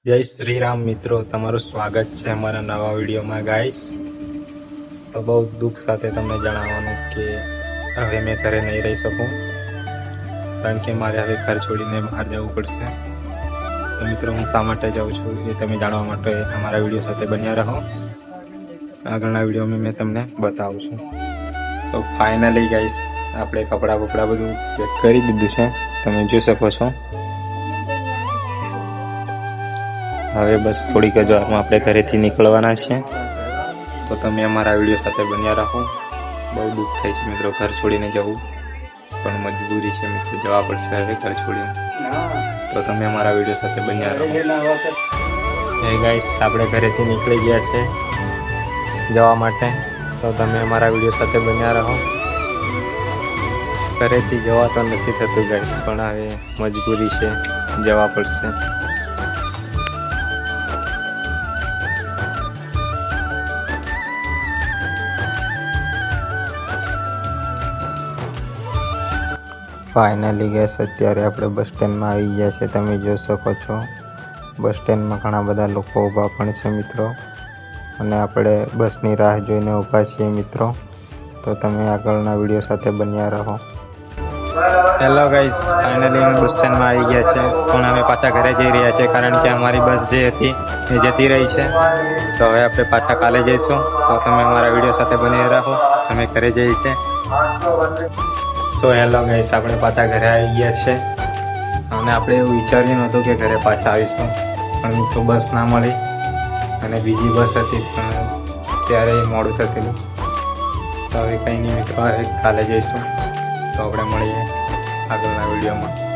જય શ્રી રામ મિત્રો, તમારું સ્વાગત છે અમારા નવા વિડીયોમાં ગાઈસ. તો બહુ દુઃખ સાથે તમને જણાવવાનું કે હવે મેં ઘરે નહીં રહી શકું, કારણ કે મારે હવે ઘર છોડીને બહાર જવું પડશે. તો મિત્રો, હું શા માટે જાઉં છું એ તમે જાણવા માટે અમારા વિડીયો સાથે બન્યા રહો. આગળના વિડીયોમાં મેં તમને બતાવું છું. તો ફાઇનલી ગાઈસ, આપણે કપડાં બધું પેક કરી દીધું છે, તમે જોઈ શકો છો. હવે બસ થોડીક જ વારમાં આપણે ઘરેથી નીકળવાના છે. તો તમે અમારા વિડીયો સાથે બન્યા રહો. બહુ દુઃખ થાય છે મિત્રો ઘર છોડીને જવું, પણ મજબૂરી છે મિત્રો, જવા પડશે હવે ઘર છોડીને. તો તમે અમારા વિડીયો સાથે બન્યા રહો. એ ગાઈસ, આપણે ઘરેથી નીકળી ગયા છે જવા માટે. તો તમે અમારા વિડીયો સાથે બન્યા રહો. ઘરેથી જવા તો નથી થતું ગાઈસ, પણ હવે મજબૂરી છે, જવા પડશે. ફાઇનલી ગેસ, અત્યારે આપણે બસ સ્ટેન્ડમાં આવી ગયા છે. તમે જોઈ શકો છો બસ સ્ટેન્ડમાં ઘણા બધા લોકો ઊભા પણ છે મિત્રો, અને આપણે બસની રાહ જોઈને ઊભા છીએ મિત્રો. તો તમે આગળના વિડીયો સાથે બન્યા રહો. હેલો ગાઈસ, ફાઇનલી અમે બસ સ્ટેન્ડમાં આવી ગયા છે, પણ અમે પાછા ઘરે જઈ રહ્યા છીએ, કારણ કે અમારી બસ જે હતી એ જતી રહી છે. તો હવે આપણે પાછા કાલે જઈશું. તો તમે અમારા વિડીયો સાથે બની રહો. અમે ઘરે જઈએ છીએ. સો હેલો ગાઈસ, આપણે પાછા ઘરે આવી ગયા છે, અને આપણે એવું વિચાર્યું નહોતું કે ઘરે પાછા આવીશું, પણ મિત્રો બસ ના મળી, અને બીજી બસ હતી પણ ત્યારે મોડું થતું. તો હવે કંઈ નહીં મિત્રો, કાલે જઈશું. તો આપણે મળીએ આગળના વિડીયોમાં.